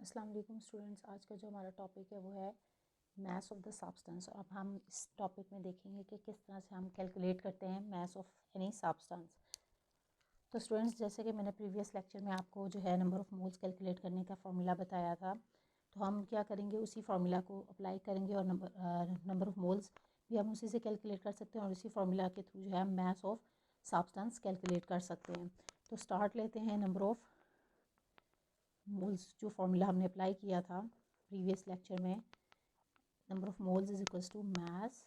अस्सलाम वालेकुम स्टूडेंट्स। आज का जो हमारा टॉपिक है वो है मास ऑफ द सब्सटेंस। अब हम इस टॉपिक में देखेंगे कि किस तरह से हम कैलकुलेट करते हैं मास ऑफ एनी सब्सटेंस। तो स्टूडेंट्स, जैसे कि मैंने प्रीवियस लेक्चर में आपको जो है नंबर ऑफ़ मोल्स कैलकुलेट करने का फॉर्मूला बताया था, तो हम क्या करेंगे, उसी फार्मूला को अप्लाई करेंगे और नंबर ऑफ़ मोल्स भी हम उसी से कैलकुलेट कर सकते हैं और उसी फार्मूला के थ्रू जो है हम मास ऑफ सब्सटेंस कैलकुलेट कर सकते हैं। तो स्टार्ट लेते हैं नंबर ऑफ़ मोल्स। जो फार्मूला हमने अप्लाई किया था प्रीवियस लेक्चर में, number of moles is equals to mass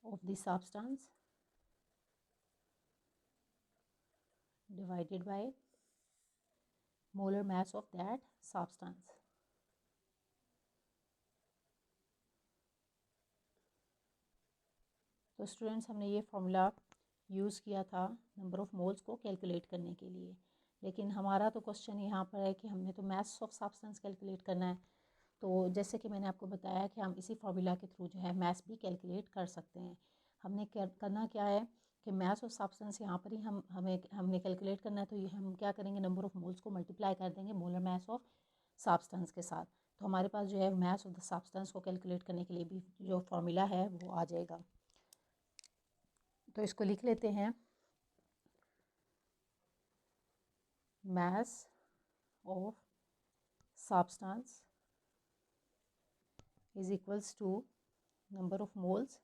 of the substance divided by molar mass of that substance. तो स्टूडेंट्स, हमने ये फार्मूला यूज़ किया था नंबर ऑफ़ मोल्स को कैलकुलेट करने के लिए, लेकिन हमारा तो क्वेश्चन यहाँ पर है कि हमने तो मास ऑफ सब्सटेंस कैलकुलेट करना है। तो जैसे कि मैंने आपको बताया कि हम इसी फार्मूला के थ्रू जो है मास भी कैलकुलेट कर सकते हैं। हमने करना क्या है कि मास ऑफ सब्सटेंस यहाँ पर ही हमने कैलकुलेट करना है। तो ये हम क्या करेंगे, नंबर ऑफ़ मोल्स को मल्टीप्लाई कर देंगे मोलर मास ऑफ सब्सटेंस के साथ। तो हमारे पास जो है मास ऑफ द सब्सटेंस को कैलकुलेट करने के लिए भी जो फार्मूला है वो आ जाएगा। तो इसको लिख लेते हैं, mass of substance is equals to number of moles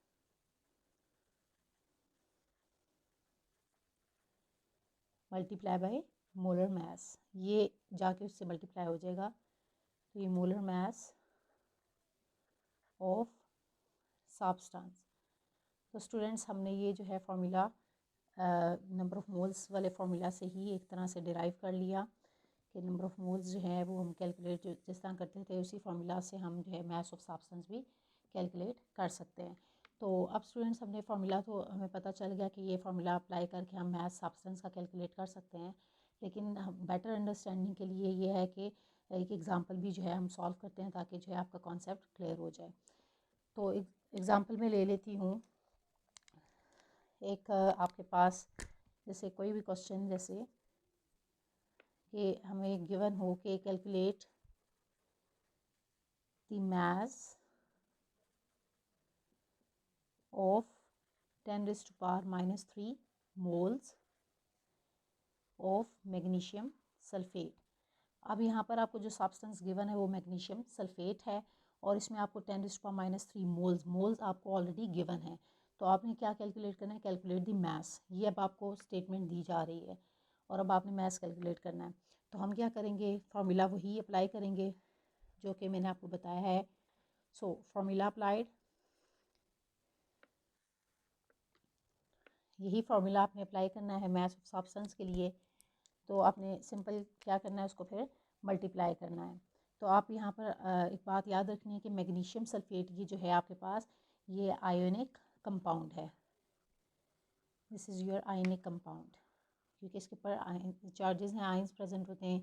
multiply by molar मास। ये जाके उससे मल्टीप्लाई हो जाएगा, तो ये मोलर मास ऑफ सब्सटेंस। तो स्टूडेंट्स, हमने ये जो है फार्मूला नंबर ऑफ़ मोल्स वाले फार्मूला से ही एक तरह से डिराइव कर लिया कि नंबर ऑफ़ मोल्स जो है वो हम कैलकुलेट जिस तरह करते थे उसी फार्मूला से हम जो है मास ऑफ सब्सटेंस भी कैलकुलेट कर सकते हैं। तो अब स्टूडेंट्स, हमने फार्मूला तो हमें पता चल गया कि ये फार्मूला अप्लाई करके हम मास सब्सटेंस का कैलकुलेट कर सकते हैं, लेकिन बेटर अंडरस्टैंडिंग के लिए ये है कि एक एग्ज़ाम्पल भी जो है हम सॉल्व करते हैं ताकि जो है आपका कॉन्सेप्ट क्लियर हो जाए। तो एग्ज़ाम्पल में ले लेती हूँ एक आपके पास जैसे कोई भी क्वेश्चन, जैसे कि हमें गिवन हो कि calculate the mass of 10⁻³ moles of magnesium sulphate. अब यहाँ पर आपको जो सब्सटेंस गिवन है वो मैग्नीशियम सल्फेट है और इसमें आपको 10⁻³ मोल्स आपको ऑलरेडी गिवन है। तो आपने क्या कैलकुलेट करना है, कैलकुलेट दी मास। ये अब आपको स्टेटमेंट दी जा रही है और अब आपने मास कैलकुलेट करना है। तो हम क्या करेंगे, फार्मूला वही अप्लाई करेंगे जो कि मैंने आपको बताया है। सो फार्मूला अप्लाइड, यही फार्मूला आपने अप्लाई करना है मास ऑफ सब्सटेंस के लिए। तो आपने सिंपल क्या करना है, उसको फिर मल्टीप्लाई करना है। तो आप यहाँ पर एक बात याद रखनी है कि मैग्नीशियम सल्फेट ये जो है आपके पास, ये आयोनिक कंपाउंड है। This is your ionic compound, क्योंकि इसके ऊपर चार्जेस हैं, आयंस प्रेजेंट होते हैं।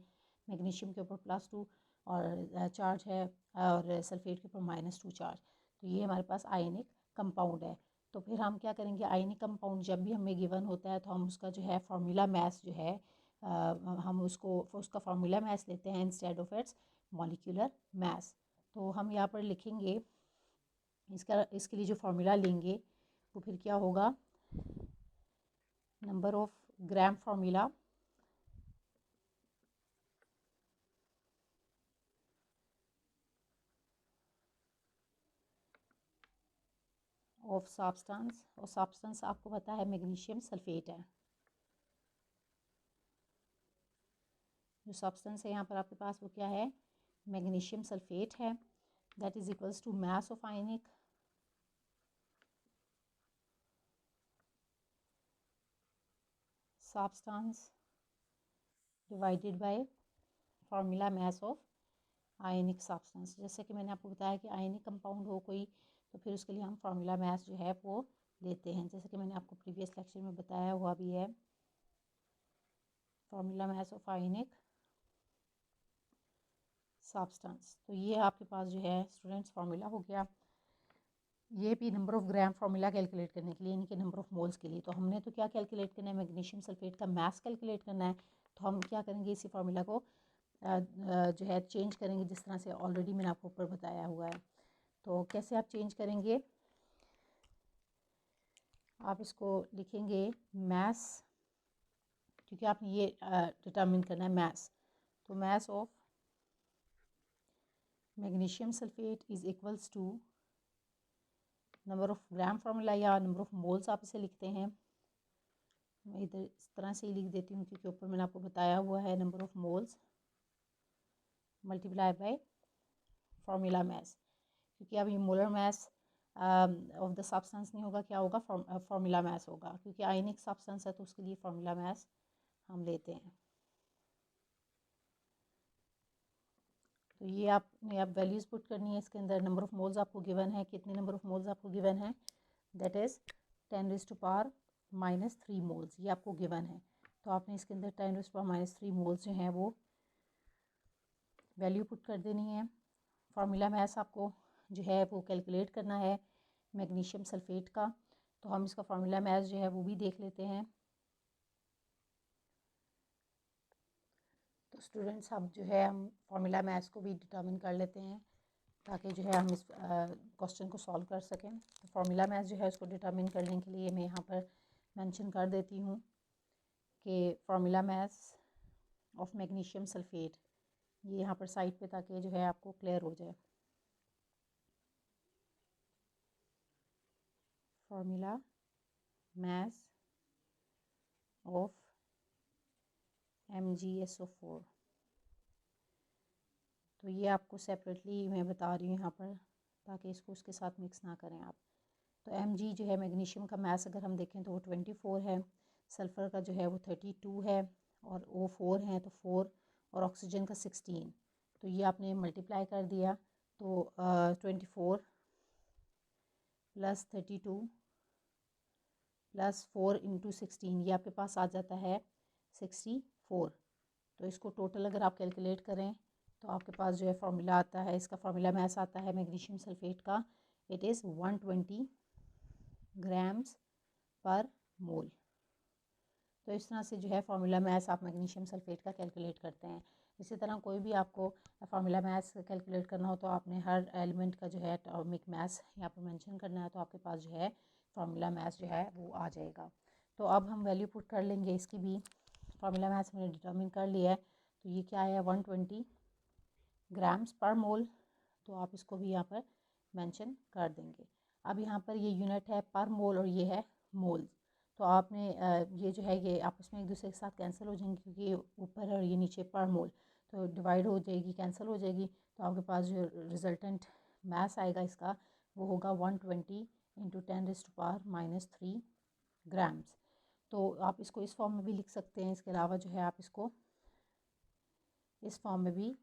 मैग्नीशियम के ऊपर +2 और चार्ज है और सल्फेट के ऊपर -2 चार्ज। तो ये हमारे पास आयनिक कंपाउंड है। तो फिर हम क्या करेंगे, आयनिक कंपाउंड जब भी हमें गिवन होता है तो हम उसका जो है फार्मूला मास जो है हम उसका फार्मूला मास लेते हैं instead of its molecular mass. तो हम यहाँ पर लिखेंगे इसके लिए जो फार्मूला लेंगे वो फिर क्या होगा, number of gram formula of substance, और सब्सटेंस आपको पता है मैग्नीशियम सल्फेट है। जो सब्सटेंस है यहाँ पर आपके पास वो क्या है, मैग्नीशियम सल्फेट है। That is equals to mass of ionic substance divided by formula mass of ionic substance. जैसे कि मैंने आपको बताया कि आयनिक कंपाउंड हो कोई, तो फिर उसके लिए हम फार्मूला मास जो है वो लेते हैं, जैसे कि मैंने आपको प्रीवियस लेक्चर में बताया हुआ भी है। Formula mass of ionic substance. तो ये आपके पास जो है स्टूडेंट्स फार्मूला हो गया। ये भी number of gram formula calculate करने के लिए, यानी कि नंबर ऑफ मोल्स के लिए। तो हमने तो क्या कैलकुलेट करना है, मैग्नीशियम सल्फेट का मास कैलकुलेट करना है। तो हम क्या करेंगे, इसी फार्मूला को जो है चेंज करेंगे, जिस तरह से ऑलरेडी मैंने आपको ऊपर बताया हुआ है। तो कैसे आप चेंज करेंगे, आप इसको लिखेंगे मैस, क्योंकि आपने ये डिटरमिन करना है मैस। तो mass of magnesium sulphate is equals to number of gram formula या नंबर ऑफ मोल्स आप इसे लिखते हैं। मैं इधर इस तरह से ही लिख देती हूँ, क्योंकि ऊपर मैंने आपको बताया हुआ है number of moles multiply by formula mass, क्योंकि अब ये molar mass of the substance नहीं होगा, क्या होगा, फार्मूला मैस होगा, क्योंकि आयनिक सब्सटेंस है तो उसके लिए फार्मूला मैस हम लेते हैं। तो ये आपने अब वैल्यूज़ पुट करनी है इसके अंदर। नंबर ऑफ मोल्स आपको गिवन है, कितने नंबर ऑफ मोल्स आपको गिवन है, दैट इज़ 10⁻³ मोल्स, ये आपको गिवन है। तो आपने इसके अंदर 10⁻³ मोल्स जो हैं वो वैल्यू पुट कर देनी है। फार्मूला मैस आपको जो है वो कैलकुलेट करना है मैग्नीशियम सल्फेट का। तो हम इसका फार्मूला मैस जो है वो भी देख लेते हैं। तो स्टूडेंट्स अब जो है हम फार्मूला मैस को भी डिटर्मिन कर लेते हैं, ताकि जो है हम इस क्वेश्चन को सॉल्व कर सकें। तो फार्मूला मैस जो है उसको डिटर्मिन करने के लिए मैं यहाँ पर मेंशन कर देती हूँ कि formula mess of magnesium sulphate, ये यहाँ पर साइड पे, ताकि जो है आपको क्लियर हो जाए। फार्मूला मैस ऑफ MgSO4, तो ये आपको सेपरेटली मैं बता रही हूँ यहाँ पर, ताकि इसको उसके साथ मिक्स ना करें आप। तो Mg जो है मैग्नीशियम का मैस अगर हम देखें तो वो 24 है, सल्फ़र का जो है वो 32 है, और O4 है तो 4, और ऑक्सीजन का 16। तो ये आपने मल्टीप्लाई कर दिया, तो 24 + 32 + 4 × 16, ये आपके पास आ जाता है 64। तो इसको टोटल अगर आप कैलकुलेट करें तो आपके पास जो है फार्मूला आता है, इसका फार्मूला मैस आता है मैग्नीशियम सल्फेट का, इट इज़ 120 ग्राम्स पर मोल। तो इस तरह से जो है फार्मूला मैस आप मैग्नीशियम सल्फेट का कैलकुलेट करते हैं। इसी तरह कोई भी आपको फार्मूला मैस कैलकुलेट करना हो तो आपने हर एलिमेंट का जो है एटॉमिक मैस यहाँ पर मेंशन करना है, तो आपके पास जो है फार्मूला मैस जो है वो आ जाएगा। तो अब हम वैल्यू पुट कर लेंगे इसकी भी। फार्मूला मैस मैंने डिटर्मिन कर लिया है, तो ये क्या है 120 ग्राम्स पर मोल, तो आप इसको भी यहाँ पर मेंशन कर देंगे। अब यहाँ पर ये यूनिट है पर मोल और ये है मोल, तो आपने ये जो है ये आपस में एक दूसरे के साथ कैंसिल हो जाएंगे, क्योंकि ये ऊपर है और ये नीचे पर मोल, तो डिवाइड हो जाएगी, कैंसिल हो जाएगी। तो आपके पास जो रिजल्टेंट मैस आएगा इसका वो होगा 120 × 10⁻³ ग्राम्स। तो आप इसको इस फॉर्म में भी लिख सकते हैं, इसके अलावा जो है आप इसको इस फॉर्म में भी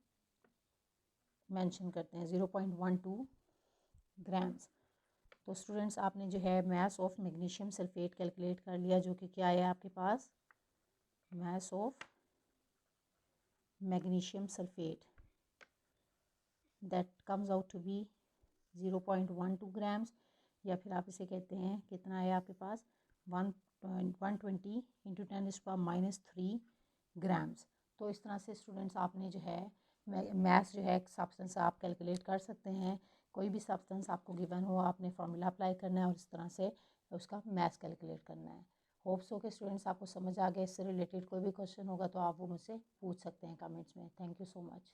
मेंशन करते हैं 0.12 ग्राम्स। तो स्टूडेंट्स आपने जो है mass of magnesium sulphate calculate कर लिया, जो कि क्या है आपके पास, mass of magnesium sulphate that comes out to be 0.12 grams, या फिर आप इसे कहते हैं कितना है आपके पास 120 × 10⁻³ ग्राम्स। तो इस तरह से स्टूडेंट्स आपने जो है मैथ्स जो है सब्सटेंस आप कैलकुलेट कर सकते हैं। कोई भी सब्सटेंस आपको गिवन हो, आपने फार्मूला अप्लाई करना है और इस तरह से उसका मैथ्स कैलकुलेट करना है। होप्स हो के स्टूडेंट्स आपको समझ आ गया। इससे रिलेटेड कोई भी क्वेश्चन होगा तो आप वो मुझसे पूछ सकते हैं कमेंट्स में। Thank you so much.